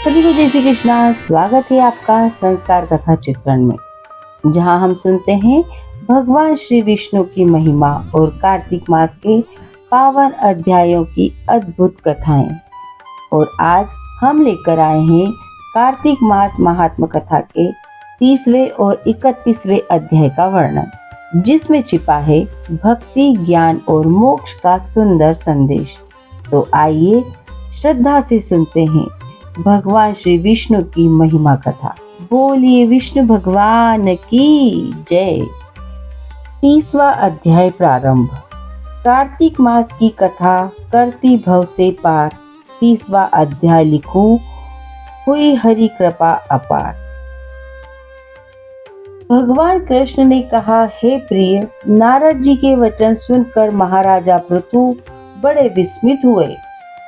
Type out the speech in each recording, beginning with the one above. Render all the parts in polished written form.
सभी को जय श्री कृष्णा। स्वागत है आपका संस्कार कथा चित्रण में, जहां हम सुनते हैं भगवान श्री विष्णु की महिमा और कार्तिक मास के पावन अध्यायों की अद्भुत कथाएं। और आज हम लेकर आए हैं कार्तिक मास महात्म कथा के 30वें और 31वें अध्याय का वर्णन, जिसमें छिपा है भक्ति, ज्ञान और मोक्ष का सुंदर संदेश। तो आइए श्रद्धा से सुनते हैं भगवान श्री विष्णु की महिमा कथा। बोलिए विष्णु भगवान की जय। 30वां अध्याय प्रारंभ। कार्तिक मास की कथा करती भव से पार। 30वां अध्याय लिखूं, हुई हरि कृपा अपार। भगवान कृष्ण ने कहा, हे प्रिय, नारद जी के वचन सुनकर महाराजा पृथु बड़े विस्मित हुए।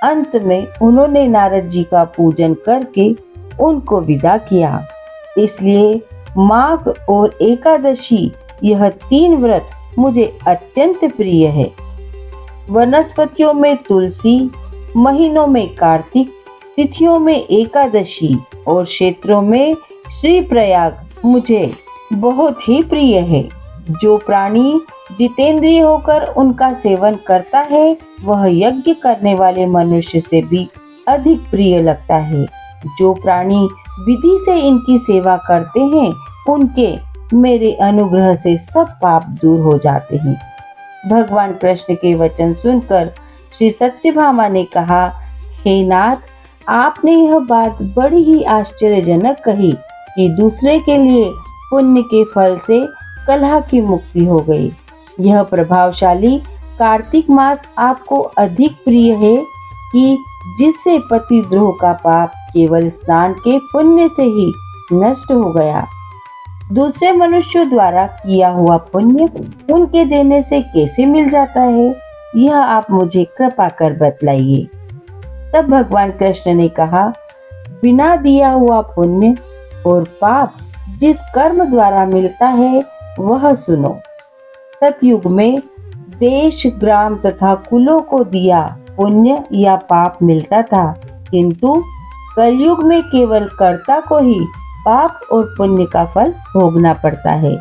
अंत में उन्होंने नारद जी का पूजन करके उनको विदा किया। इसलिए माघ और एकादशी, यह 3 व्रत मुझे अत्यंत प्रिय है। वनस्पतियों में तुलसी, महीनों में कार्तिक, तिथियों में एकादशी और क्षेत्रों में श्री प्रयाग मुझे बहुत ही प्रिय है। जो प्राणी जितेंद्रिय होकर उनका सेवन करता है, वह यज्ञ करने वाले मनुष्य से भी अधिक प्रिय लगता है। जो प्राणी विधि से इनकी सेवा करते हैं, उनके मेरे अनुग्रह से सब पाप दूर हो जाते हैं। भगवान कृष्ण के वचन सुनकर श्री सत्यभामा ने कहा, हे नाथ, आपने यह बात बड़ी ही आश्चर्यजनक कही कि दूसरे के लिए पुण्य के फल से कलह की मुक्ति हो गई। यह प्रभावशाली कार्तिक मास आपको अधिक प्रिय है कि जिससे पतिद्रोह का पाप केवल स्नान के पुण्य से ही नष्ट हो गया। दूसरे मनुष्यों द्वारा किया हुआ पुण्य उनके देने से कैसे मिल जाता है, यह आप मुझे कृपा कर बतलाइए। तब भगवान कृष्ण ने कहा, बिना दिया हुआ पुण्य और पाप जिस कर्म द्वारा मिलता है, वह सुनो। सतयुग में देश, ग्राम तथा कुलों को दिया पुण्य या पाप मिलता था, किंतु कलयुग में केवल कर्ता को ही पाप और पुण्य का फल भोगना पड़ता है।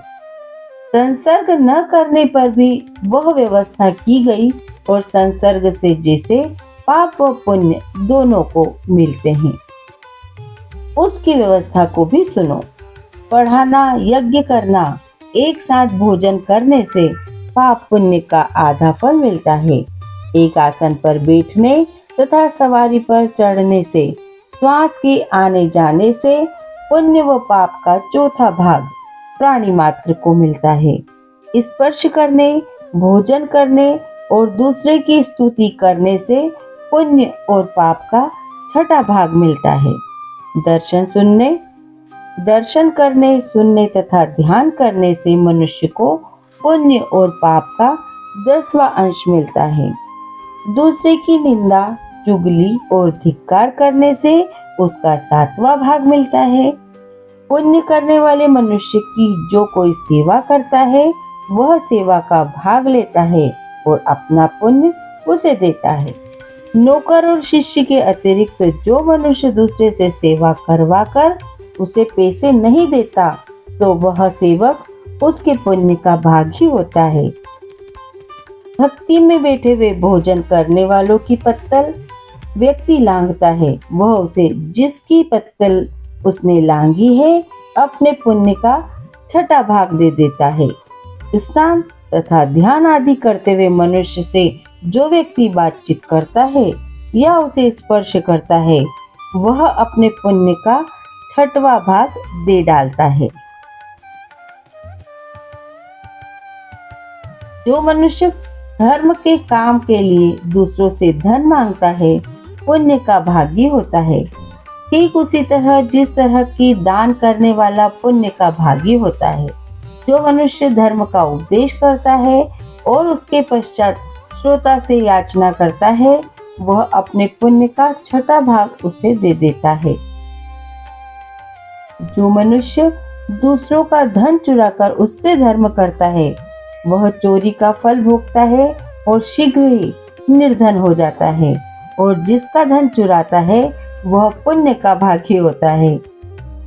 संसर्ग न करने पर भी वह व्यवस्था की गई और संसर्ग से जैसे पाप व पुण्य दोनों को मिलते हैं, उसकी व्यवस्था को भी सुनो। पढ़ाना, यज्ञ करना, एक साथ भोजन करने से पाप पुण्य का आधा फल मिलता है। एक आसन पर बैठने तथा सवारी पर चढ़ने से, श्वास के आने जाने से पुण्य व पाप का चौथा भाग प्राणी मात्र को मिलता है। स्पर्श करने, भोजन करने और दूसरे की स्तुति करने से पुण्य और पाप का छठा भाग मिलता है। दर्शन करने, सुनने तथा ध्यान करने से मनुष्य को पुण्य और पाप का 10वां अंश मिलता है। दूसरे की निंदा, चुगली और धिक्कार करने से उसका 7वां भाग मिलता है। पुण्य करने वाले मनुष्य की जो कोई सेवा करता है, वह सेवा का भाग लेता है और अपना पुण्य उसे देता है। नौकर और शिष्य के अतिरिक्त जो मनुष्य दूसरे से सेवा करवा कर उसे पैसे नहीं देता, तो वह सेवक उसके पुण्य का भाग ही होता है। भक्ति में बैठे हुए भोजन करने वालों की पत्तल व्यक्ति लांघता है, वह उसे जिसकी पत्तल उसने लांघी है, अपने पुण्य का छठा भाग दे देता है। स्नान तथा ध्यान आदि करते हुए मनुष्य से जो व्यक्ति बातचीत करता है या उसे स्पर्श करता है, वह अपने पुण्य का 6वां भाग दे डालता है। जो मनुष्य धर्म के काम के लिए दूसरों से धन मांगता है, पुण्य का भागी होता है। ठीक उसी तरह जिस तरह की दान करने वाला पुण्य का भागी होता है। जो मनुष्य धर्म का उपदेश करता है और उसके पश्चात श्रोता से याचना करता है, वह अपने पुण्य का 6वां भाग उसे दे देता है। जो मनुष्य दूसरों का धन चुराकर उससे धर्म करता है, वह चोरी का फल भोगता है और शीघ्र ही निर्धन हो जाता है। और जिसका धन चुराता है वह पुण्य का भागी होता है।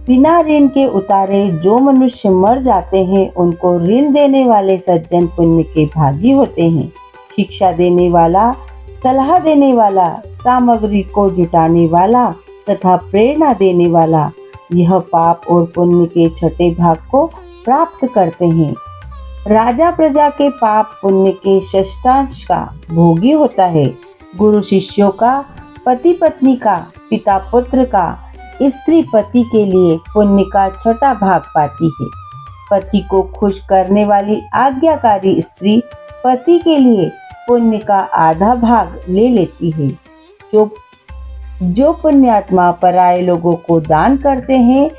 बिना ऋण के उतारे जो मनुष्य मर जाते हैं उनको ऋण देने वाले सज्जन पुण्य के भागी होते हैं। शिक्षा देने वाला, सलाह देने वाला, सामग्री को जुटाने वाला तथा प्रेरणा देने वाला यह पाप और पुण्य के छठे भाग को प्राप्त करते हैं। राजा प्रजा के पाप पुण्य के षष्ठांश का भोगी होता है। गुरु शिष्यों का, पति पत्नी का, पिता पुत्र का, स्त्री पति के लिए पुण्य का छठा भाग पाती है। पति को खुश करने वाली आज्ञाकारी स्त्री पति के लिए पुण्य का आधा भाग ले लेती है। जो पुण्यात्मा पराये लोगों को दान करते हैं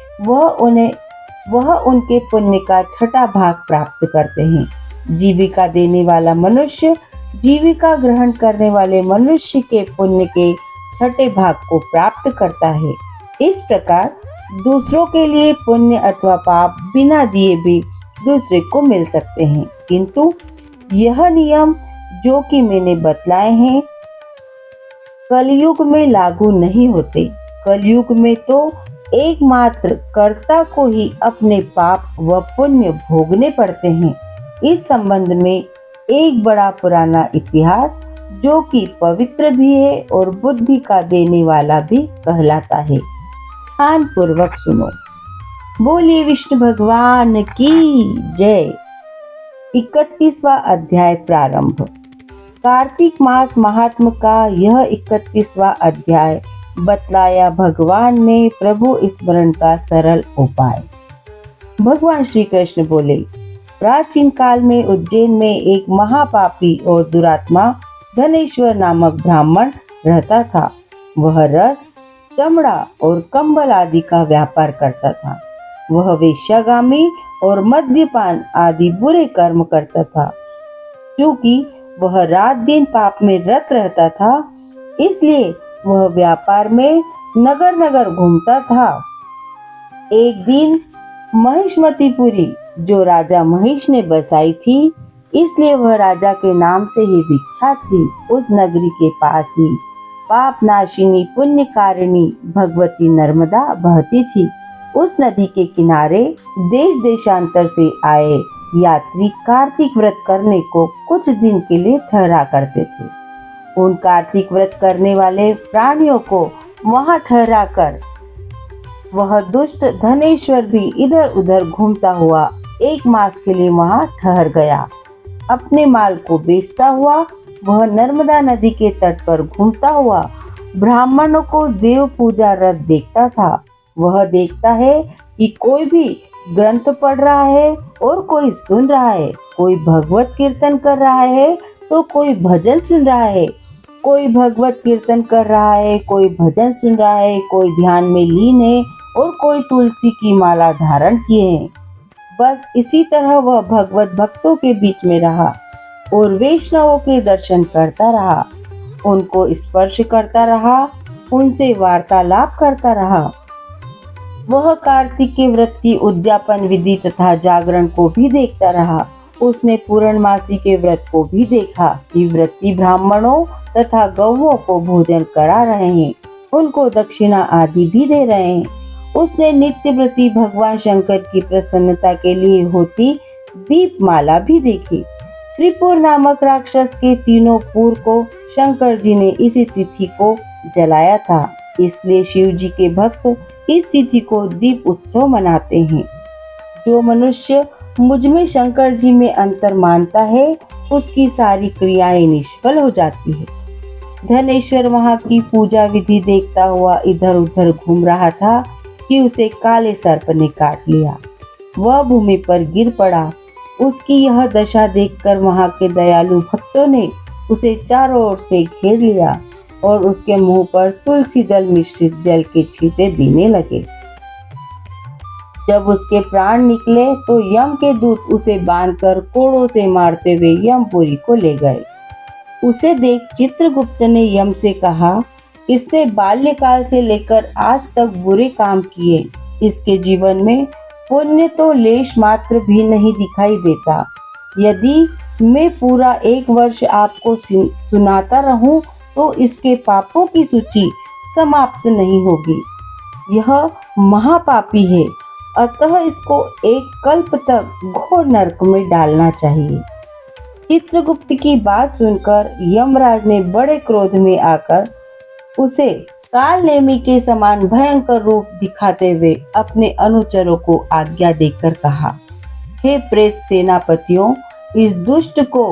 वह उनके पुण्य का छठा भाग प्राप्त करते हैं। जीविका देने वाला मनुष्य जीविका ग्रहण करने वाले मनुष्य के पुण्य के छठे भाग को प्राप्त करता है। इस प्रकार दूसरों के लिए पुण्य अथवा पाप बिना दिए भी दूसरे को मिल सकते हैं, किंतु यह नियम जो कि मैंने बतलाए हैं कलयुग में लागू नहीं होते। कलयुग में तो एकमात्र कर्ता को ही अपने पाप व पुण्य भोगने पड़ते हैं। इस संबंध में एक बड़ा पुराना इतिहास जो कि पवित्र भी है और बुद्धि का देने वाला भी कहलाता है। ध्यान पूर्वक सुनो। बोलिए विष्णु भगवान की जय। 31वां अध्याय प्रारंभ। कार्तिक मास महात्म का यह 31वां अध्याय बतलाया भगवान ने प्रभु स्मरण का सरल उपाय। भगवान श्री कृष्ण बोले, प्राचीन काल में उज्जैन में एक महापापी और दुरात्मा धनेश्वर नामक ब्राह्मण रहता था। वह रस, चमड़ा और कंबल आदि का व्यापार करता था। वह वेश्यागामी और मद्यपान आदि बुरे कर्म करता था। क्योंकि वह रात दिन पाप में रत रहता था, इसलिए वह व्यापार में नगर नगर घूमता था। एक दिन महिष्मतिपुरी जो राजा महिष ने बसाई थी, इसलिए वह राजा के नाम से ही विख्यात थी। उस नगरी के पास ही पाप नाशिनी पुण्यकारिणी भगवती नर्मदा बहती थी। उस नदी के किनारे देश देशांतर से आए यात्री कार्तिक व्रत करने को कुछ दिन के लिए ठहरा करते थे। उन कार्तिक व्रत करने वाले प्राणियों को वहां ठहरा कर वह दुष्ट धनेश्वर भी इधर उधर घूमता हुआ 1 मास के लिए वहां ठहर गया। अपने माल को बेचता हुआ वह नर्मदा नदी के तट पर घूमता हुआ ब्राह्मणों को देव पूजा रत देखता था। वह देखता है कि कोई भी ग्रंथ पढ़ रहा है और कोई सुन रहा है, कोई भगवत कीर्तन कर रहा है तो कोई भजन सुन रहा है, कोई भगवत कीर्तन कर रहा है, कोई भजन सुन रहा है, कोई ध्यान में लीन है और कोई तुलसी की माला धारण किए हैं। बस इसी तरह वह भगवत भक्तों के बीच में रहा और वैष्णवों के दर्शन करता रहा, उनको स्पर्श करता रहा, उनसे वार्तालाप करता रहा। वह कार्तिक के व्रत की उद्यापन विधि तथा जागरण को भी देखता रहा। उसने पूर्णमासी के व्रत को भी देखा कि व्रती ब्राह्मणों तथा गौओं को भोजन करा रहे हैं, उनको दक्षिणा आदि भी दे रहे हैं। उसने नित्य व्रती भगवान शंकर की प्रसन्नता के लिए होती दीपमाला भी देखी। त्रिपुर नामक राक्षस के तीनों पुर को शंकर जी ने इसी तिथि को जलाया था, इसलिए शिव जी के भक्त इस तिथि को दीप उत्सव मनाते हैं। जो मनुष्य मुझ में शंकर जी में अंतर मानता है उसकी सारी क्रियाएं निष्फल हो जाती है। धनेश्वर वहां की पूजा विधि देखता हुआ इधर उधर घूम रहा था कि उसे काले सर्प ने काट लिया। वह भूमि पर गिर पड़ा। उसकी यह दशा देखकर वहां के दयालु भक्तों ने उसे चारों ओर से घेर लिया और उसके मुंह पर तुलसी दल मिश्रित जल के छींटे देने लगे। जब उसके प्राण निकले तो यम के दूत उसे बांधकर कोड़ों से मारते हुए यमपुरी को ले गए। उसे देख चित्रगुप्त ने यम से कहा, इसने बाल्यकाल से लेकर आज तक बुरे काम किए, इसके जीवन में पुण्य तो लेश मात्र भी नहीं दिखाई देता। यदि मैं पूरा 1 वर्ष आपको सुनाता रहूं तो इसके पापों की सूची समाप्त नहीं होगी। यह महापापी है, अतः इसको एक कल्प तक घोर नरक में डालना चाहिए। चित्रगुप्त की बात सुनकर यमराज ने बड़े क्रोध में आकर उसे कालनेमी के समान भयंकर रूप दिखाते हुए अपने अनुचरों को आज्ञा देकर कहा, हे प्रेत सेनापतियों, इस दुष्ट को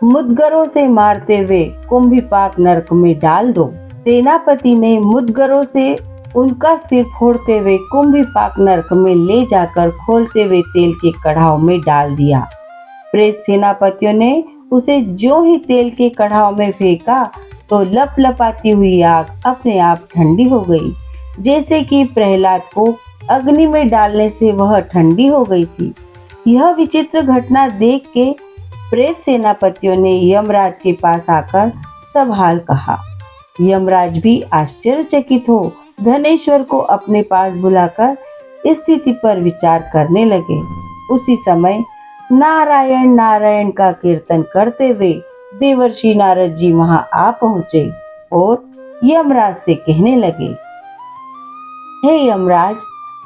मुद्गरों से मारते हुए कुंभीपाक नरक में डाल दो। सेनापति ने मुद्गरों से उनका सिर फोड़ते हुए कुंभीपाक नरक में ले जाकर खोलते हुए तेल के कढ़ाव में डाल दिया। प्रेत सेनापतियों ने उसे ज्यों ही तेल के कढ़ाव में फेंका तो लपलपाती हुई आग अपने आप ठंडी हो गई, जैसे कि प्रहलाद को अग्नि में डालने से वह ठंडी हो गई थी। यह विचित्र घटना देख के प्रेत सेनापतियों ने यमराज के पास आकर सब हाल कहा। यमराज भी आश्चर्यचकित हो धनेश्वर को अपने पास बुलाकर स्थिति पर विचार करने लगे। उसी समय नारायण नारायण का कीर्तन करते हुए देवर्षि नारद जी वहां आ पहुंचे और यमराज से कहने लगे, हे यमराज,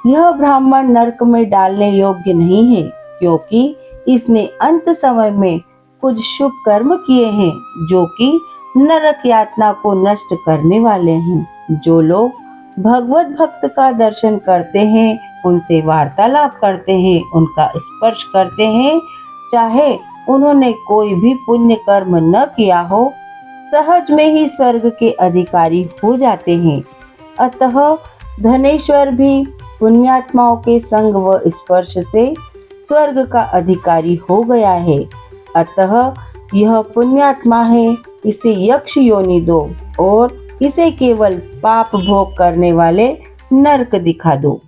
यह ब्राह्मण नरक में डालने योग्य नहीं है, क्योंकि इसने अंत समय में कुछ शुभ कर्म किए हैं जो कि नरक यातना को नष्ट करने वाले हैं। जो लोग भगवत भक्त का दर्शन करते हैं, उनसे वार्तालाप करते हैं, उनका स्पर्श करते हैं, चाहे उन्होंने कोई भी पुण्य कर्म न किया हो, सहज में ही स्वर्ग के अधिकारी हो जाते हैं। अतः धनेश्वर भी पुण्यात्माओं के संग व स्पर्श से स्वर्ग का अधिकारी हो गया है। अतः यह पुण्यात्मा है, इसे यक्ष योनि दो और इसे केवल पाप भोग करने वाले नरक दिखा दो।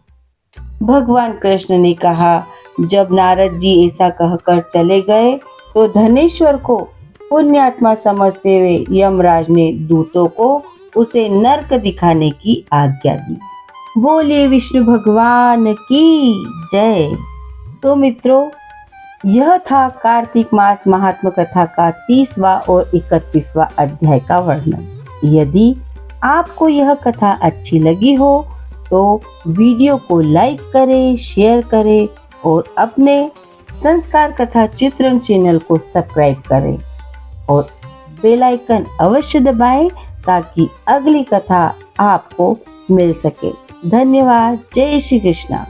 भगवान कृष्ण ने कहा, जब नारद जी ऐसा कहकर चले गए तो धनेश्वर को पुण्यात्मा समझते हुए यमराज ने दूतों को उसे नरक दिखाने की आज्ञा दी। बोलिए विष्णु भगवान की जय। तो मित्रों, यह था कार्तिक मास महात्म कथा का 30वां और 31वां अध्याय का वर्णन। यदि आपको यह कथा अच्छी लगी हो तो वीडियो को लाइक करें, शेयर करें और अपने संस्कार कथा चित्रण चैनल को सब्सक्राइब करें और बेल आइकन अवश्य दबाएं ताकि अगली कथा आपको मिल सके। धन्यवाद। जय श्री कृष्ण।